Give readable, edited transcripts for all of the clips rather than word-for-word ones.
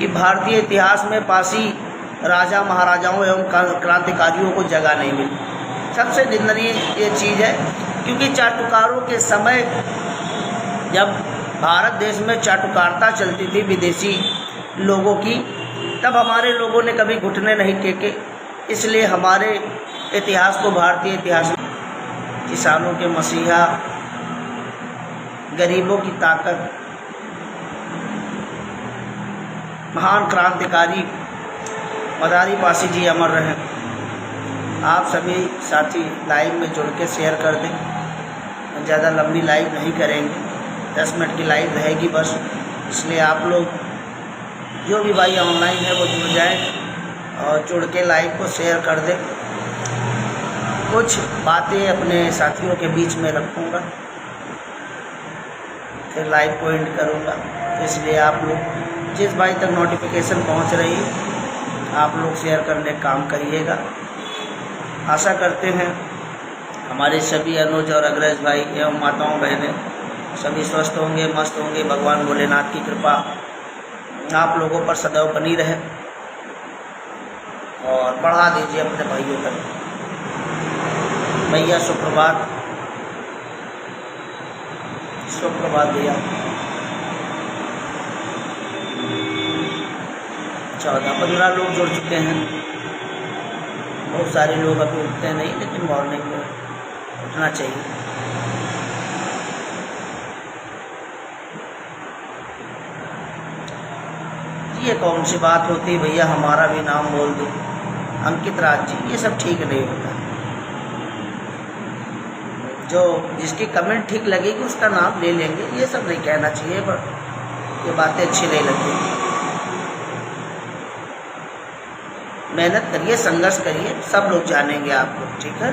कि भारतीय इतिहास में पासी राजा महाराजाओं एवं क्रांतिकारियों को जगह नहीं मिली। सबसे निंदनीय ये चीज़ है, क्योंकि चाटुकारों के समय जब भारत देश में चाटुकारिता चलती थी विदेशी लोगों की, तब हमारे लोगों ने कभी घुटने नहीं टेके। इसलिए हमारे इतिहास को, भारतीय इतिहास में किसानों के मसीहा, गरीबों की ताकत, महान क्रांतिकारी मदारी पासी जी अमर रहे। आप सभी साथी लाइव में जुड़ के शेयर कर दें। ज़्यादा लंबी लाइव नहीं करेंगे, 10 मिनट की लाइव रहेगी बस। इसलिए आप लोग जो भी भाई ऑनलाइन है वो जुड़ जाएं और जुड़ के लाइव को शेयर कर दें। कुछ बातें अपने साथियों के बीच में रखूँगा, फिर लाइव को एंड करूँगा। इसलिए आप लोग जिस भाई तक नोटिफिकेशन पहुँच रही है, आप लोग शेयर करने का काम करिएगा। आशा करते हैं हमारे सभी अनुज और अग्रज भाई एवं माताओं बहनें सभी स्वस्थ होंगे, मस्त होंगे। भगवान भोलेनाथ की कृपा आप लोगों पर सदैव बनी रहे और बढ़ा दीजिए अपने भाइयों तक। भैया सुप्रभात, सुप्रभात भैया। 14-15 लोग जुड़ चुके हैं। बहुत सारे लोग अभी उठते नहीं, लेकिन मॉर्निंग में उठना चाहिए। ये कौन सी बात होती है भैया, हमारा भी नाम बोल दो, अंकित राज जी, ये सब ठीक नहीं होता। जो जिसकी कमेंट ठीक लगेगी उसका नाम ले लेंगे, ये सब नहीं कहना चाहिए, पर ये बातें अच्छी नहीं लगती। मेहनत करिए, संघर्ष करिए, सब लोग जानेंगे आपको, ठीक है।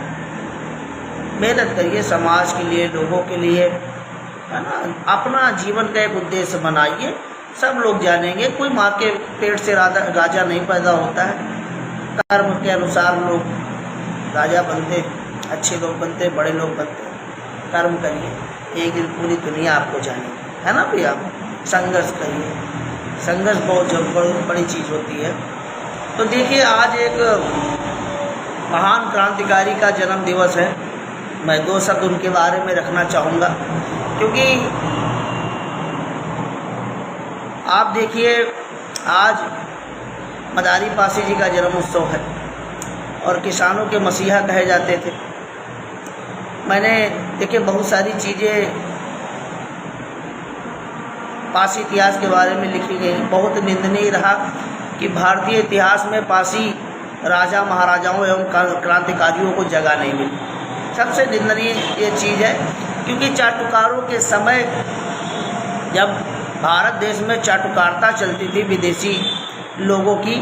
मेहनत करिए समाज के लिए, लोगों के लिए, है ना। अपना जीवन का एक उद्देश्य बनाइए, सब लोग जानेंगे। कोई माँ के पेट से राजा नहीं पैदा होता है। कर्म के अनुसार लोग राजा बनते, अच्छे लोग बनते, बड़े लोग बनते। कर्म करिए, एक दिन पूरी दुनिया आपको जानेगी, है ना भैया। संघर्ष करिए, संघर्ष बहुत बड़ी चीज़ होती है। तो देखिए, आज एक महान क्रांतिकारी का जन्म दिवस है। मैं 2 शब्द उनके बारे में रखना चाहूँगा, क्योंकि आप देखिए आज मदारी पासी जी का जन्म उत्सव है और किसानों के मसीहा कहे जाते थे। मैंने देखिए बहुत सारी चीज़ें पासी इतिहास के बारे में लिखी गई। बहुत निंदनीय रहा कि भारतीय इतिहास में पासी राजा महाराजाओं एवं क्रांतिकारियों को जगह नहीं मिली। सबसे निंदनीय ये चीज़ है, क्योंकि चाटुकारों के समय जब भारत देश में चाटुकारिता चलती थी विदेशी लोगों की,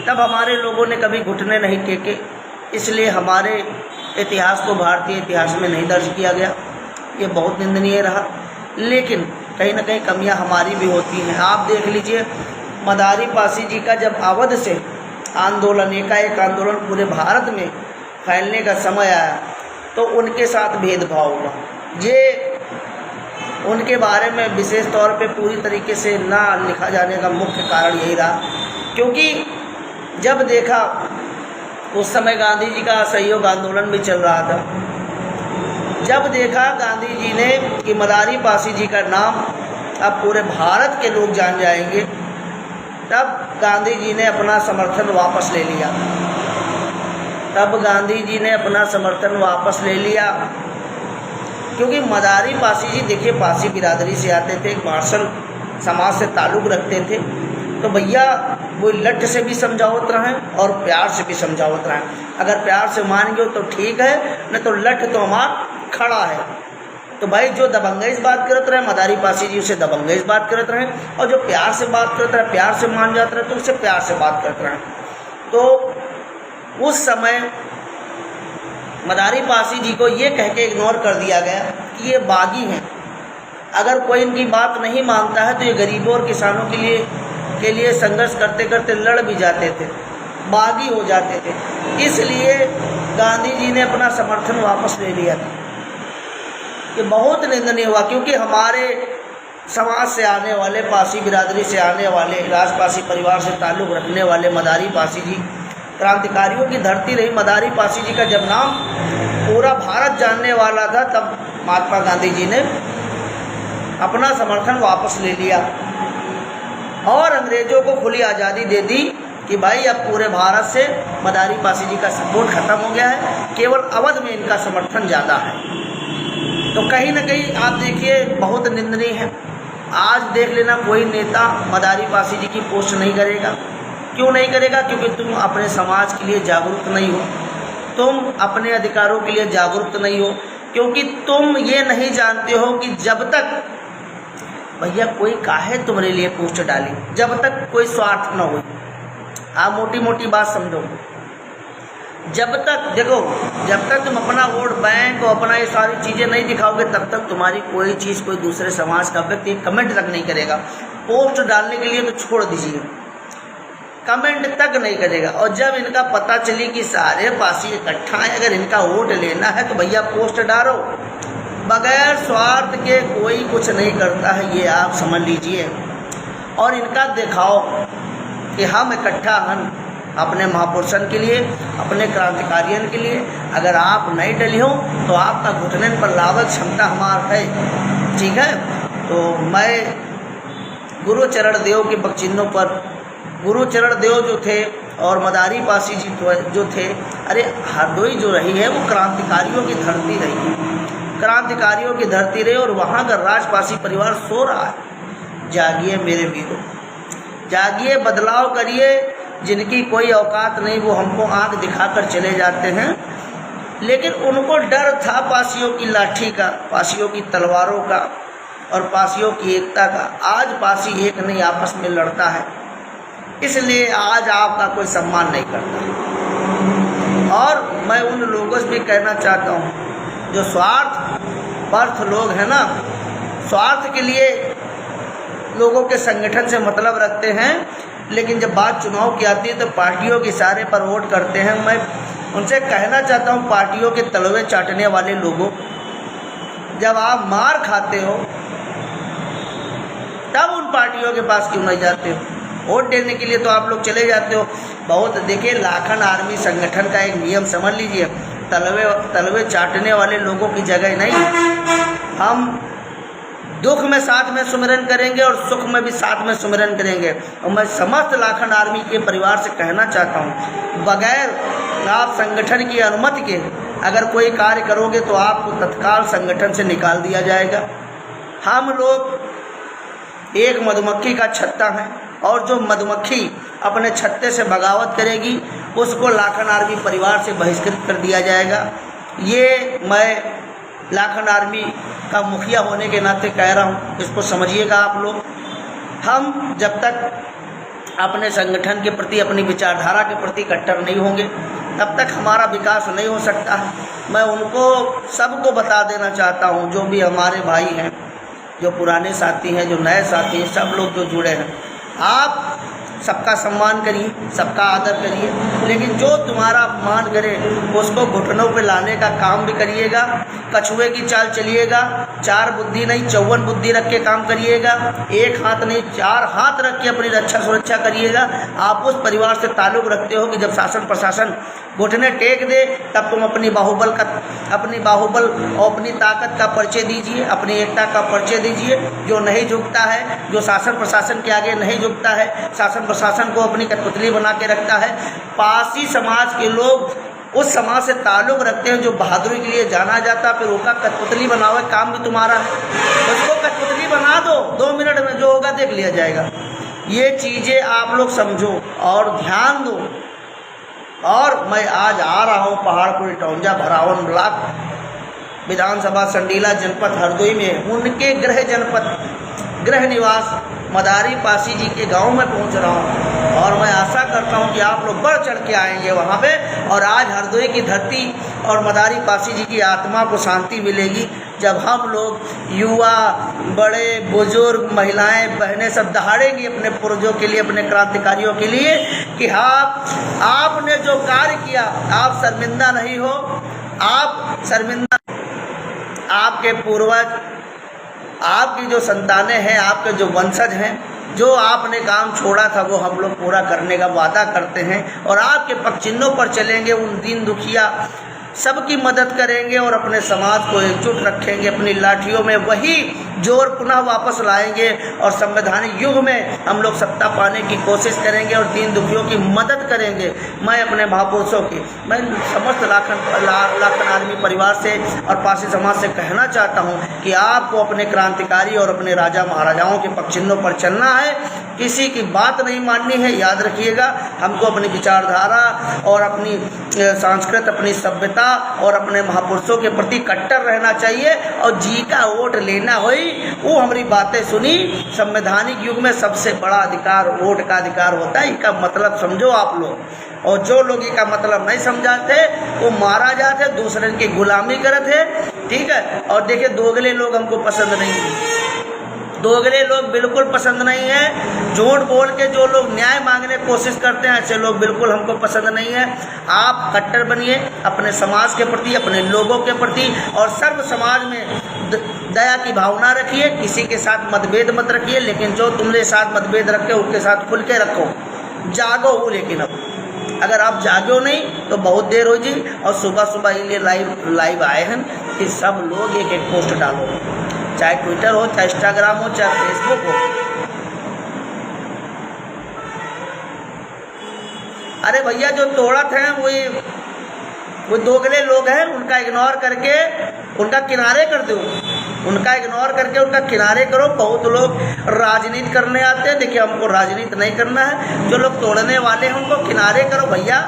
तब हमारे लोगों ने कभी घुटने नहीं टेके। इसलिए हमारे इतिहास को भारतीय इतिहास में नहीं दर्ज किया गया। ये बहुत निंदनीय रहा। लेकिन कहीं ना कहीं कमियां हमारी भी होती हैं। आप देख लीजिए, मदारी पासी जी का जब अवध से आंदोलन, एकाएक आंदोलन पूरे भारत में फैलने का समय आया, तो उनके साथ भेदभाव हुआ। ये उनके बारे में विशेष तौर पे पूरी तरीके से ना लिखा जाने का मुख्य कारण यही रहा, क्योंकि जब देखा उस समय गांधी जी का असहयोग आंदोलन भी चल रहा था। जब देखा गांधी जी ने कि मदारी पासी जी का नाम अब पूरे भारत के लोग जान जाएंगे, तब गांधी जी ने अपना समर्थन वापस ले लिया। क्योंकि मदारी पासी जी देखिए पासी बिरादरी से आते थे, मार्शल समाज से ताल्लुक़ रखते थे। तो भैया वो लठ से भी समझावत रहें और प्यार से भी समझावत रहें। अगर प्यार से मान गए तो ठीक है, नहीं तो लठ तो हमारा खड़ा है। तो भाई जो दबंगई से बात करते रहे, मदारी पासी जी उसे दबंगई से बात करते रहें, और जो प्यार से बात करते रहे, प्यार से मान जाते रहे, तो उसे प्यार से बात करते रहें। तो उस समय मदारी पासी जी को ये कह के इग्नोर कर दिया गया कि ये बागी हैं। अगर कोई इनकी बात नहीं मानता है तो ये गरीबों और किसानों के लिए संघर्ष करते करते लड़ भी जाते थे, बागी हो जाते थे। इसलिए गांधी जी ने अपना समर्थन वापस ले लिया था। ये बहुत निंदनीय हुआ, क्योंकि हमारे समाज से आने वाले, पासी बिरादरी से आने वाले, राजपासी परिवार से ताल्लुक़ रखने वाले मदारी पासी जी क्रांतिकारियों की धरती रही। मदारी पासी जी का जब नाम पूरा भारत जानने वाला था, तब महात्मा गांधी जी ने अपना समर्थन वापस ले लिया और अंग्रेज़ों को खुली आज़ादी दे दी कि भाई अब पूरे भारत से मदारी पासी जी का सपोर्ट ख़त्म हो गया है, केवल अवध में इनका समर्थन ज़्यादा है। तो कहीं ना कहीं आप देखिए बहुत निंदनीय है। आज देख लेना कोई नेता मदारी पासी जी की पोस्ट नहीं करेगा। क्यों नहीं करेगा? क्योंकि तुम अपने समाज के लिए जागरूक नहीं हो, तुम अपने अधिकारों के लिए जागरूक नहीं हो, क्योंकि तुम ये नहीं जानते हो कि जब तक भैया कोई काहे तुम्हारे लिए पोस्ट डाले, जब तक कोई स्वार्थ न हो। आप मोटी मोटी बात समझो, जब तक देखो, जब तक तुम अपना वोट बैंक और अपना ये सारी चीज़ें नहीं दिखाओगे, तब तक तुम्हारी कोई चीज़ कोई दूसरे समाज का व्यक्ति कमेंट तक नहीं करेगा। पोस्ट डालने के लिए तो छोड़ दीजिए, कमेंट तक नहीं करेगा। और जब इनका पता चली कि सारे पासी इकट्ठा हैं, अगर इनका वोट लेना है तो भैया पोस्ट डालो, बगैर स्वार्थ के कोई कुछ नहीं करता है, ये आप समझ लीजिए। और इनका दिखाओ कि हम इकट्ठा हैं अपने महापुरुषन के लिए, अपने क्रांतिकारियों के लिए। अगर आप नहीं डली हो तो आपका घुटने पर लावक क्षमता हमार है, ठीक है। तो मैं गुरुचरण देव के बकचिन्हों पर, गुरुचरण देव जो थे और मदारी पासी जी जो थे, अरे हरदोई जो रही है वो क्रांतिकारियों की धरती रही है, क्रांतिकारियों की धरती रही, और वहाँ का राजपासी परिवार सो रहा है। जागिए मेरे वीरों, जागिए, बदलाव करिए। जिनकी कोई औकात नहीं वो हमको आंख दिखाकर चले जाते हैं, लेकिन उनको डर था पासियों की लाठी का, पासियों की तलवारों का और पासियों की एकता का। आज पासी एक नहीं आपस में लड़ता है, इसलिए आज आपका कोई सम्मान नहीं करता। और मैं उन लोगों से भी कहना चाहता हूँ जो स्वार्थ पर्थ लोग हैं ना, स्वार्थ के लिए लोगों के संगठन से मतलब रखते हैं, लेकिन जब बात चुनाव की आती है तो पार्टियों के इशारे पर वोट करते हैं। मैं उनसे कहना चाहता हूँ, पार्टियों के तलवे चाटने वाले लोगों, जब आप मार खाते हो तब उन पार्टियों के पास क्यों नहीं जाते हो? वोट देने के लिए तो आप लोग चले जाते हो। बहुत देखिए, लाखन आर्मी संगठन का एक नियम समझ लीजिए, तलवे चाटने वाले लोगों की जगह नहीं। हम दुख में साथ में सुमिरन करेंगे और सुख में भी साथ में सुमिरन करेंगे। और मैं समस्त लाखन आर्मी के परिवार से कहना चाहता हूँ, बगैर आप संगठन की अनुमति के अगर कोई कार्य करोगे तो आपको तत्काल संगठन से निकाल दिया जाएगा। हम लोग एक मधुमक्खी का छत्ता है, और जो मधुमक्खी अपने छत्ते से बगावत करेगी उसको लाखन आर्मी परिवार से बहिष्कृत कर दिया जाएगा। ये मैं लाखन आर्मी का मुखिया होने के नाते कह रहा हूँ, इसको समझिएगा आप लोग। हम जब तक अपने संगठन के प्रति, अपनी विचारधारा के प्रति कट्टर नहीं होंगे, तब तक हमारा विकास नहीं हो सकता है। मैं उनको सबको बता देना चाहता हूँ, जो भी हमारे भाई हैं, जो पुराने साथी हैं, जो नए साथी हैं, सब लोग जो जुड़े हैं, आप सबका सम्मान करिए, सबका आदर करिए, लेकिन जो तुम्हारा अपमान करे उसको घुटनों पे लाने का काम भी करिएगा। कछुए की चाल चलिएगा, 4 बुद्धि नहीं 54 बुद्धि रख के काम करिएगा। एक हाथ नहीं 4 हाथ रख के अपनी रक्षा सुरक्षा करिएगा। आप उस परिवार से ताल्लुक़ रखते हो कि जब शासन प्रशासन घुटने टेक दे तब तुम अपनी बाहुबल और अपनी ताकत का परिचय दीजिए, अपनी एकता का परिचय दीजिए। जो नहीं झुकता है, जो शासन प्रशासन के आगे नहीं झुकता है, शासन प्रशासन को अपनी कठपुतली बना के रखता है। पासी समाज के लोग उस समाज से ताल्लुक़ रखते हैं जो बहादुरी के लिए जाना जाता, फिर उसका कठपुतली बनाओ, काम भी तुम्हारा है, उसको कठपुतली बना दो, 2 मिनट में जो होगा देख लिया जाएगा। ये चीज़ें आप लोग समझो और ध्यान दो। और मैं आज आ रहा हूँ पहाड़पुर टौंजा भरावन ब्लॉक विधानसभा संडीला जनपद हरदोई में, उनके गृह निवास मदारी पासी जी के गांव में पहुंच रहा हूं, और मैं आशा करता हूं कि आप लोग बढ़ चढ़ के आएंगे वहां पे, और आज हरदोई की धरती और मदारी पासी जी की आत्मा को शांति मिलेगी जब हम लोग युवा, बड़े बुजुर्ग, महिलाएं, बहनें सब दहाड़ेंगी अपने पूर्वजों के लिए, अपने क्रांतिकारियों के लिए कि आपने जो कार्य किया आप शर्मिंदा नहीं हो। आप शर्मिंदा, आपके पूर्वज आपकी जो संतानें हैं, आपके जो वंशज हैं, जो आपने काम छोड़ा था वो हम लोग पूरा करने का वादा करते हैं और आपके पग चिन्हों पर चलेंगे। उन दीन दुखिया सबकी मदद करेंगे और अपने समाज को एकजुट रखेंगे। अपनी लाठियों में वही जोर पुनः वापस लाएंगे और संवैधानिक युग में हम लोग सत्ता पाने की कोशिश करेंगे और दीन दुखियों की मदद करेंगे। मैं अपने महापुरुषों की, मैं समस्त लाखन आदमी परिवार से और पारसी समाज से कहना चाहता हूँ कि आपको अपने क्रांतिकारी और अपने राजा महाराजाओं के पग चिन्हों पर चलना है, किसी की बात नहीं माननी है। याद रखिएगा, हमको अपनी विचारधारा और अपनी संस्कृति, अपनी सभ्यता और अपने महापुरुषों के प्रति कट्टर रहना चाहिए और जी का वोट लेना हुई वो हमारी बातें सुनी। संवैधानिक युग में सबसे बड़ा अधिकार वोट का अधिकार होता है, इसका मतलब समझो आप लोग। और जो लोग इसका मतलब नहीं समझाते वो मारा जाते, दूसरे की गुलामी करते, ठीक है। और देखिए, दोगले लोग हमको पसंद नहीं है, दोगले लोग बिल्कुल पसंद नहीं है। झूठ बोल के जो लोग न्याय मांगने की कोशिश करते हैं, ऐसे लोग बिल्कुल हमको पसंद नहीं है। आप कट्टर बनिए अपने समाज के प्रति, अपने लोगों के प्रति, और सर्व समाज में दया की भावना रखिए। किसी के साथ मतभेद मत रखिए, लेकिन जो तुमने साथ मतभेद रखे उनके साथ खुल के रखो, जागो हो। लेकिन अब अगर आप जागो नहीं तो बहुत देर हो जी। और सुबह सुबह ये लाइव आए हैं कि सब लोग एक एक पोस्ट डालो, चाहे ट्विटर हो, चाहे इंस्टाग्राम हो, चाहे फेसबुक हो। अरे भैया, जो तोड़त हैं वो दोगले लोग हैं, उनका इग्नोर करके उनका किनारे कर दो, उनका इग्नोर करके उनका किनारे करो। बहुत लोग राजनीति करने आते हैं, देखिए हमको राजनीति नहीं करना है। जो लोग तोड़ने वाले हैं उनको किनारे करो भैया,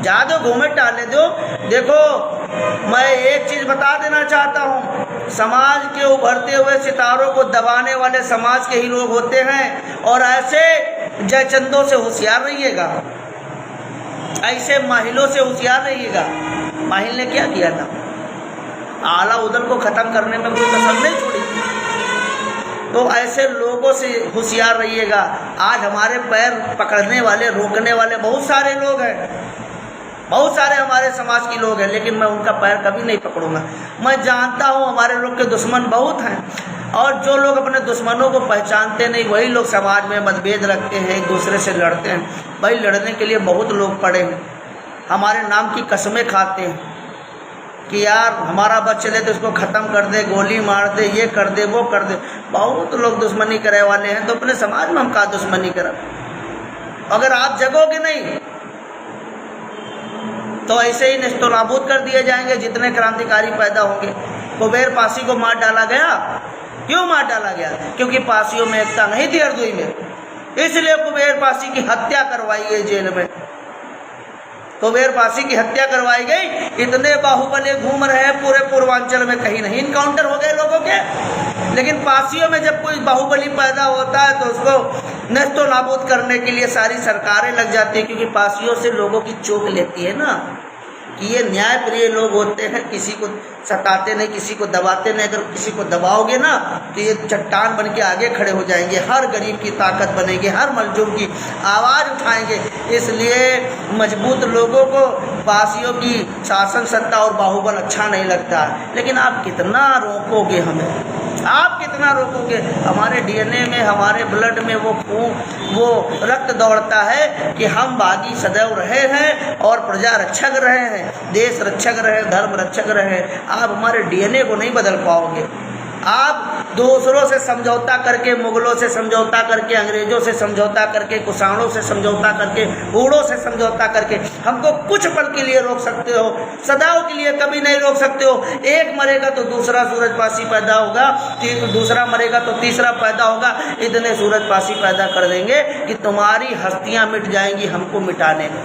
जा दो, घूमे टाले दो। देखो, मैं एक चीज़ बता देना चाहता हूँ, समाज के उभरते हुए सितारों को दबाने वाले समाज के ही लोग होते हैं। और ऐसे जयचंदों से होशियार रहिएगा, ऐसे माहिलों से होशियार रहिएगा। माहिल ने क्या किया था? आला उदल को ख़त्म करने में कोई कसर नहीं छोड़ी। तो ऐसे लोगों से होशियार रहिएगा। आज हमारे पैर पकड़ने वाले, रोकने वाले बहुत सारे लोग हैं, बहुत सारे हमारे समाज के लोग हैं, लेकिन मैं उनका पैर कभी नहीं पकड़ूंगा। मैं जानता हूँ हमारे लोग के दुश्मन बहुत हैं, और जो लोग अपने दुश्मनों को पहचानते नहीं वही लोग समाज में मतभेद रखते हैं, एक दूसरे से लड़ते हैं। भाई, लड़ने के लिए बहुत लोग पड़े हैं, हमारे नाम की कसमें खाते हैं कि यार हमारा बस चले तो इसको ख़त्म कर दे, गोली मार दे, ये कर दे, वो कर दे। बहुत लोग दुश्मनी करे वाले हैं, तो अपने समाज में हम क्या दुश्मनी करें? अगर आप जगोगे नहीं तो ऐसे ही नष्टो नाबूद कर दिए जाएंगे जितने क्रांतिकारी पैदा होंगे। कुबेर पासी को मार डाला गया, क्यों मार डाला गया? क्योंकि पासियों में एकता नहीं थी हरदोई में, इसलिए कुबेर पासी की हत्या करवाई गई जेल में। कुबेर पासी की हत्या करवाई गई। इतने बाहुबली घूम रहे हैं पूरे पूर्वांचल में, कहीं नहीं इनकाउंटर हो गए लोगों के। लेकिन पासियों में जब कोई बाहुबली पैदा होता है तो उसको नष्टो नाबूद करने के लिए सारी सरकारें लग जाती हैं, क्योंकि पासियों से लोगों की चोट लेती है ना कि ये न्याय प्रिय लोग होते हैं, किसी को सताते नहीं, किसी को दबाते नहीं। अगर किसी को दबाओगे ना तो ये चट्टान बन के आगे खड़े हो जाएंगे, हर गरीब की ताकत बनेंगे, हर मजलूम की आवाज़ उठाएंगे। इसलिए मजबूत लोगों को पासियों की शासन सत्ता और बाहुबल अच्छा नहीं लगता। लेकिन आप कितना रोकोगे हमें, आप कितना रोकोगे? हमारे डीएनए में, हमारे ब्लड में वो खून, वो रक्त दौड़ता है कि हम बागी सदैव रहे हैं और प्रजा रक्षक रहे हैं, देश रक्षक रहे, धर्म रक्षक रहे। आप हमारे डीएनए को नहीं बदल पाओगे। आप दूसरों से समझौता करके, मुगलों से समझौता करके, अंग्रेज़ों से समझौता करके, कुषाणों से समझौता करके, हूणों से समझौता करके हमको कुछ पल के लिए रोक सकते हो, सदाओं के लिए कभी नहीं रोक सकते हो। एक मरेगा तो दूसरा सूरजपासी पैदा होगा, दूसरा मरेगा तो तीसरा पैदा होगा। इतने सूरजपासी पैदा कर देंगे कि तुम्हारी हस्तियाँ मिट जाएंगी हमको मिटाने में,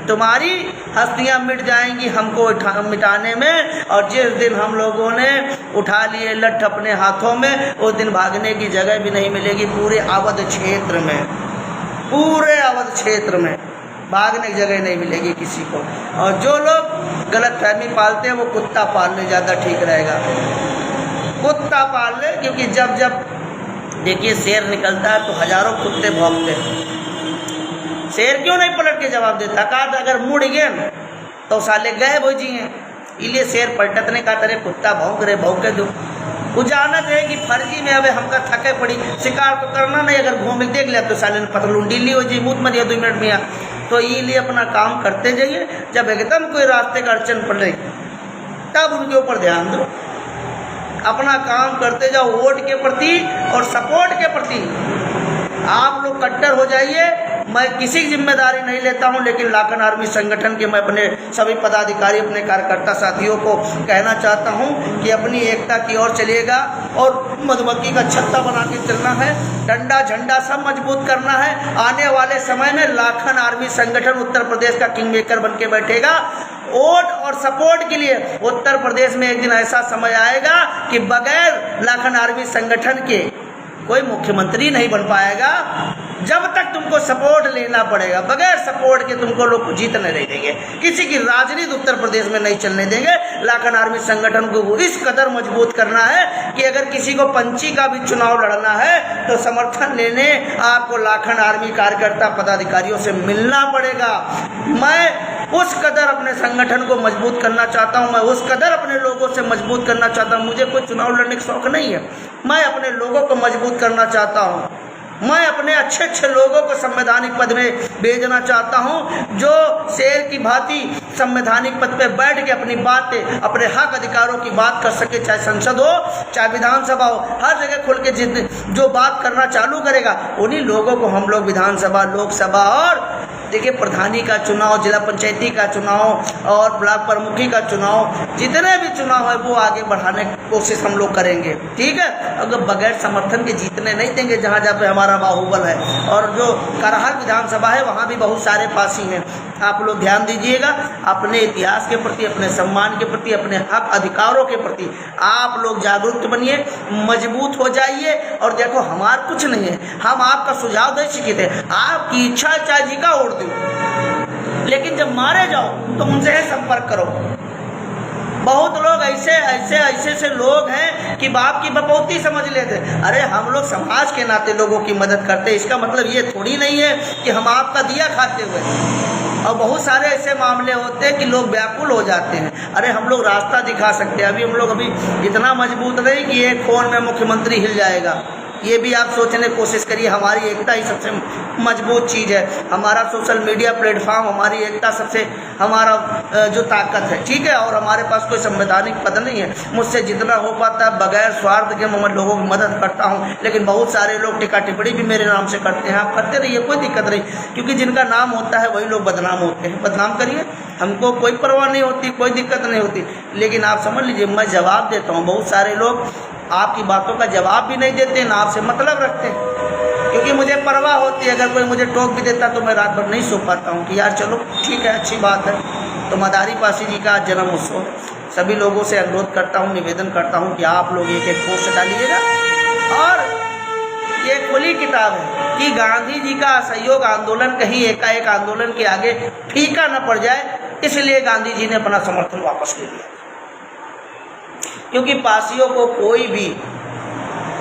तुम्हारी हस्तियाँ मिट जाएंगी हमको मिटाने में। और जिस दिन हम लोगों ने उठा लिए लठ अपने हाथों में, उस दिन भागने की जगह भी नहीं मिलेगी पूरे अवध क्षेत्र में, पूरे अवध क्षेत्र में भागने की जगह नहीं मिलेगी किसी को। और जो लोग गलत फहमी पालते हैं वो कुत्ता पाल ले, ज़्यादा ठीक रहेगा, कुत्ता पाल ले। क्योंकि जब जब देखिए शेर निकलता है तो हज़ारों कुत्ते भौंकते हैं। शेर क्यों नहीं पलट के जवाब देता? कहा अगर मुड़ गए तो साले गए भोजी हैं, इसलिए शेर पलटत ने कहा तेरे कुत्ता भौंक रहे, भौंके दो। वो जानत है कि फर्जी में अब हमका थके पड़ी, शिकार तो करना नहीं, अगर घूम के देख लिया तो साले ने पतलून ढीली हो जी, मुँह मरिया 2 मिनट में। तो ये लिए अपना काम करते जाइए, जब एकदम कोई रास्ते का अड़चन पड़े तब उनके ऊपर ध्यान दो। अपना काम करते जाओ, वोट के प्रति और सपोर्ट के प्रति आप लोग कट्टर हो जाइए। मैं किसी की जिम्मेदारी नहीं लेता हूं, लेकिन लाखन आर्मी संगठन के मैं अपने सभी पदाधिकारी, अपने कार्यकर्ता साथियों को कहना चाहता हूं कि अपनी एकता की ओर चलिएगा और मधुमक्खी का छत्ता बना के चलना है, डंडा झंडा सब मजबूत करना है। आने वाले समय में लाखन आर्मी संगठन उत्तर प्रदेश का किंग मेकर बन के बैठेगा। वोट और सपोर्ट के लिए उत्तर प्रदेश में एक दिन ऐसा समय आएगा कि बगैर लाखन आर्मी संगठन के कोई मुख्यमंत्री नहीं बन पाएगा। जब तक तुमको सपोर्ट लेना पड़ेगा, बगैर सपोर्ट के तुमको लोग जीतने नहीं देंगे, किसी की राजनीति उत्तर प्रदेश में नहीं चलने देंगे। लाखन आर्मी संगठन को इस कदर मजबूत करना है कि अगर किसी को पंची का भी चुनाव लड़ना है तो समर्थन लेने आपको लाखन आर्मी कार्यकर्ता पदाधिकारियों से मिलना पड़ेगा। मैं उस कदर अपने संगठन को मजबूत करना चाहता हूं, मैं उस कदर अपने लोगों से मजबूत करना चाहता हूं। मुझे कोई चुनाव लड़ने का शौक नहीं है, मैं अपने लोगों को मजबूत करना चाहता हूं। मैं अपने अच्छे अच्छे लोगों को संवैधानिक पद में भेजना चाहता हूं, जो शेर की भांति संवैधानिक पद पे बैठ के अपनी बातें, अपने हक अधिकारों की बात कर सके, चाहे संसद हो चाहे विधानसभा हो, हर जगह खुल के जो बात करना चालू करेगा उन्हीं लोगों को हम लोग विधानसभा, लोकसभा और देखिए प्रधानी का चुनाव, जिला पंचायती का चुनाव और ब्लॉक प्रमुखी का चुनाव, जितने भी चुनाव है वो आगे बढ़ाने की कोशिश हम लोग करेंगे। ठीक है, अगर बगैर समर्थन के जीतने नहीं देंगे। जहाँ जहाँ पे हमारा बाहुबल है और जो करहल विधानसभा है वहाँ भी बहुत सारे पासी हैं। आप लोग ध्यान दीजिएगा, अपने इतिहास के प्रति, अपने सम्मान के प्रति, अपने हक अधिकारों के प्रति आप लोग जागरूक बनिए, मजबूत हो जाइए। और देखो हमारा कुछ नहीं है, हम आपका सुझाव दे चुके थे, आपकी इच्छा चाहे जी का ओढ़ दो, लेकिन जब मारे जाओ तो उनसे संपर्क करो। बहुत लोग ऐसे लोग हैं कि बाप की बपौती समझ लेते। अरे हम लोग समाज के नाते लोगों की मदद करते, इसका मतलब ये थोड़ी नहीं है कि हम आपका दिया खाते हुए। और बहुत सारे ऐसे मामले होते हैं कि लोग व्याकुल हो जाते हैं। अरे हम लोग रास्ता दिखा सकते हैं, अभी इतना मजबूत नहीं कि एक फ़ोन में मुख्यमंत्री हिल जाएगा। ये भी आप सोचने की कोशिश करिए। हमारी एकता ही सबसे मजबूत चीज़ है, हमारा सोशल मीडिया प्लेटफॉर्म, हमारी एकता सबसे हमारा जो ताकत है। ठीक है, और हमारे पास कोई संवैधानिक पद नहीं है। मुझसे जितना हो पाता है बगैर स्वार्थ के मैं लोगों की मदद करता हूँ, लेकिन बहुत सारे लोग टिक्का टिप्पणी भी मेरे नाम से करते हैं। आप करते रहिए, कोई दिक्कत नहीं, क्योंकि जिनका नाम होता है वही लोग बदनाम होते हैं। बदनाम करिए, हमको कोई परवाह नहीं होती, कोई दिक्कत नहीं होती। लेकिन आप समझ लीजिए मैं जवाब देता हूँ, बहुत सारे लोग आपकी बातों का जवाब भी नहीं देते, ना आपसे मतलब रखते, क्योंकि मुझे परवाह होती है। अगर कोई मुझे टोक भी देता तो मैं रात भर नहीं सो पाता हूँ कि यार चलो ठीक है, अच्छी बात है। तो मदारी पासी जी का जन्म उत्सव है, सभी लोगों से अनुरोध करता हूँ, निवेदन करता हूँ कि आप लोग एक पोस्ट डालिएगा। और ये खुली किताब है कि गांधी जी का असहयोग आंदोलन कहीं एकाएक आंदोलन के आगे फीका न पड़ जाए, इसलिए गांधी जी ने अपना समर्थन वापस ले लिया। क्योंकि पासियों को कोई भी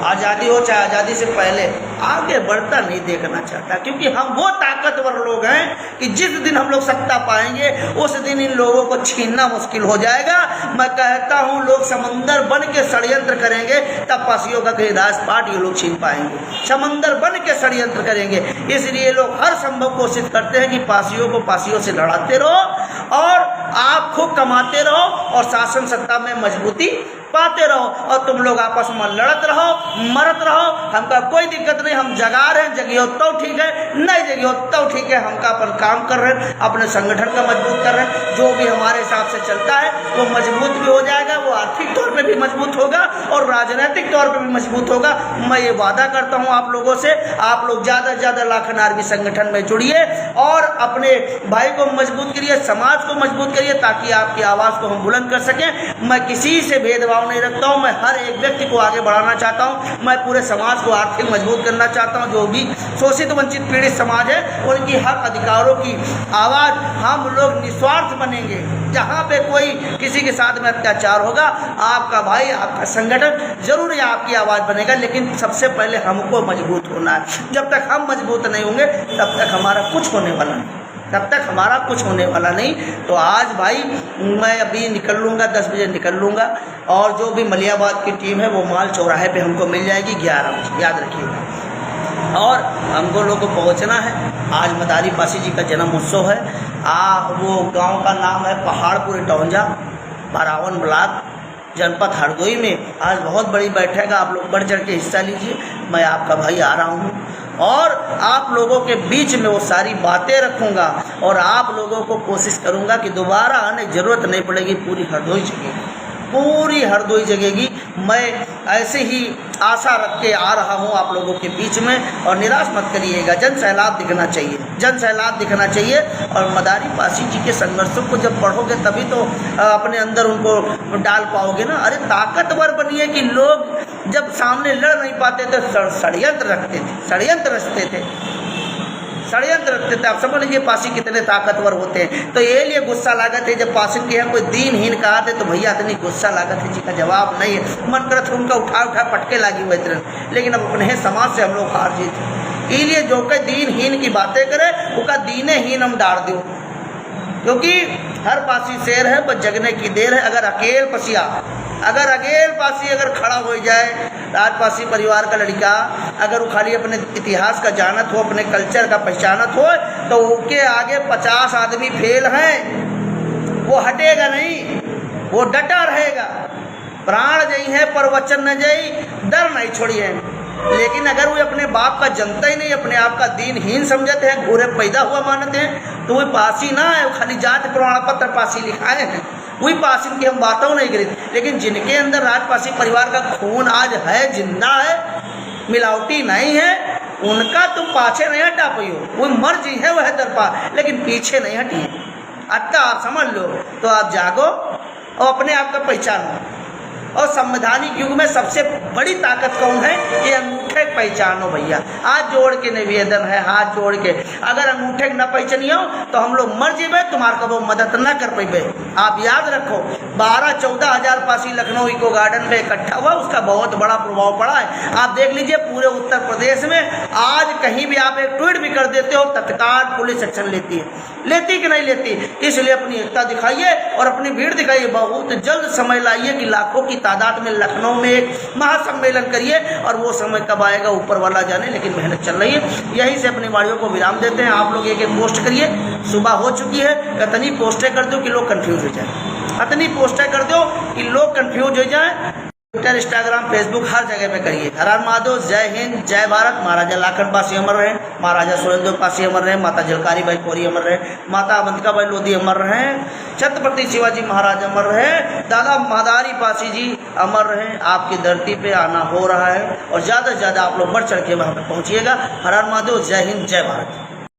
आज़ादी हो चाहे आज़ादी से पहले आगे बढ़ता नहीं देखना चाहता, क्योंकि हम वो ताकतवर लोग हैं कि जिस दिन हम लोग सत्ता पाएंगे उस दिन इन लोगों को छीनना मुश्किल हो जाएगा। मैं कहता हूँ लोग समंदर बन के षड्यंत्र करेंगे, तब पासियों का कहीं राजपाट ये लोग छीन पाएंगे। समंदर बन के षड्यंत्र करेंगे, इसलिए लोग हर संभव कोशिश करते हैं कि पासियों को पासियों से लड़ाते रहो और आप खूब कमाते रहो और शासन सत्ता में मजबूती पाते रहो, और तुम लोग आपस में लड़त रहो, मरत रहो। हमका कोई दिक्कत नहीं, हम जगा रहे हैं, जगियो तो ठीक है, नहीं जगियो तो ठीक है। हमका अपन काम कर रहे हैं, अपने संगठन का मजबूत कर रहे हैं। जो भी हमारे हिसाब से चलता है वो मजबूत भी हो जाएगा, वो आर्थिक तौर पे भी मजबूत होगा और राजनीतिक तौर पे भी मजबूत होगा। मैं ये वादा करता हूँ आप लोगों से, आप लोग ज़्यादा से ज़्यादा लाखन आर्मी संगठन में जुड़िए और अपने भाई को मजबूत करिए, समाज को मजबूत करिए, ताकि आपकी आवाज़ को हम बुलंद कर सकें। मैं किसी से भेदभाव नहीं रखता हूँ, मैं हर एक व्यक्ति को आगे बढ़ाना चाहता हूँ। मैं पूरे समाज को आर्थिक मजबूत करना चाहता हूँ। जो भी शोषित वंचित पीड़ित समाज है उनकी हक अधिकारों की आवाज़ हम लोग निस्वार्थ बनेंगे। जहाँ पे कोई किसी के साथ में अत्याचार होगा, आपका भाई, आपका संगठन जरूर ही आपकी आवाज़ बनेगा, लेकिन सबसे पहले हमको मजबूत होना है। जब तक हम मजबूत नहीं होंगे तब तक हमारा कुछ होने वाला नहीं। तब तक हमारा कुछ होने वाला नहीं। तो आज भाई मैं अभी निकल लूँगा, 10 बजे निकल लूँगा, और जो भी मलियाबाद की टीम है वो माल चौराहे पे हमको मिल जाएगी 11 बजे, याद रखिएगा। और हमको लोग को पहुँचना है। आज मदारी पासी जी का जन्म उत्सव है। वो गांव का नाम है पहाड़पुर टौंजा, बारावन ब्लॉक, जनपद हरदोई में। आज बहुत बड़ी बैठक है, आप लोग बढ़ चढ़ के हिस्सा लीजिए। मैं आपका भाई आ रहा हूँ और आप लोगों के बीच में वो सारी बातें रखूँगा और आप लोगों को कोशिश करूँगा कि दोबारा आने की ज़रूरत नहीं पड़ेगी। पूरी हरदोई जगेगी, पूरी हरदोई जगेगी। मैं ऐसे ही आशा रख के आ रहा हूँ आप लोगों के बीच में, और निराश मत करिएगा। जन सैलाब दिखना चाहिए, जन सैलाब दिखना चाहिए। और मदारी पासी जी के संघर्षों को जब पढ़ोगे तभी तो अपने अंदर उनको डाल पाओगे ना। अरे ताकतवर बनिए कि लोग जब सामने लड़ नहीं पाते थे षड्यंत्र रखते थे, षड्यंत्र रचते थे, षड्यंत्र रखते थे। आप समझ लीजिए पासी कितने ताकतवर होते हैं। तो ये लिए गुस्सा लागत है जब पासी के यहाँ कोई दीनहीन कहा थे तो भैया इतनी गुस्सा लागत है जी का जवाब नहीं है। मन करत उनका उठा पटके लागी हुए थे, लेकिन अब अपने समाज से हम लोग हार जीते। इसलिए जो के दीनहीन की बातें करे उसका दीनहीन हम डाल दो, क्योंकि हर पासी शेर है, बस जगने की देर है। अगर अकेल पासी अगर खड़ा हो जाए, राजपासी परिवार का लड़का अगर वो खाली अपने इतिहास का जानत हो, अपने कल्चर का पहचानत हो, तो उसके आगे 50 आदमी फेल हैं। वो हटेगा नहीं, वो डटा रहेगा। प्राण जई है पर वचन न जई, डर नहीं छोड़िए। लेकिन अगर वो अपने बाप का जनता ही नहीं, अपने आप का दीनहीन समझते हैं, घूरे पैदा हुआ मानते हैं, तो वो पासी ना है। वो खाली जाति प्रमाण पत्र पासी लिखाए हैं, वही पासी की हम बातों नहीं करी। लेकिन जिनके अंदर राजपासी परिवार का खून आज है, जिंदा है, मिलावटी नहीं है, उनका तुम पाछे नहीं हटा पाइयो। वो मर्जी है वह दरपा, लेकिन पीछे नहीं हटी। अतः आप समझ लो, तो आप जागो और अपने आप का पहचानो। और संवैधानिक युग में सबसे बड़ी ताकत कौन है? ये अंगूठे पहचानो भैया। हाथ जोड़ के निवेदन है, हाथ जोड़ के। अगर अंगूठे न पहचानियो तो हम लोग मर जेबे, तुम्हारे को वो मदद न कर पेबे। आप याद रखो, 12-14 हज़ार पासी लखनऊ इको गार्डन में इकट्ठा हुआ, उसका बहुत बड़ा प्रभाव पड़ा है। आप देख लीजिए पूरे उत्तर प्रदेश में आज कहीं भी आप एक ट्वीट भी कर देते हो, तत्काल पुलिस एक्शन लेती कि नहीं लेती। इसलिए अपनी एकता दिखाइए और अपनी भीड़ दिखाइए। बहुत जल्द समय लाइए कि लाखों की तादाद में लखनऊ में एक महासम्मेलन करिए, और वो समय कब आएगा ऊपर वाला जाने, लेकिन मेहनत चल रही है। यहीं से अपनी वाणियों को विराम देते हैं। आप लोग एक पोस्ट करिए, सुबह हो चुकी है, इतनी पोस्टें कर दो कि लोग कंफ्यूज हो जाए, इतनी पोस्टें कर दो कि लोग कंफ्यूज हो जाए। ट्विटर, इंस्टाग्राम, फेसबुक हर जगह पे करिए। हर हर महादेव, जय हिंद, जय भारत। महाराजा लाखन पासी अमर रहे, महाराजा सुरेंद्र पासी अमर रहे, माता झलकारी बाई कोरी अमर रहे, माता अवंतिका बाई लोधी अमर रहे, छत्रपति शिवाजी महाराज अमर रहे, दादा मदारी पासी जी अमर रहे। आपकी धरती पे आना हो रहा है और ज़्यादा से ज़्यादा आप लोग बढ़ चढ़ के वहाँ पर पहुँचिएगा। हर हर महादेव, जय हिंद, जय भारत।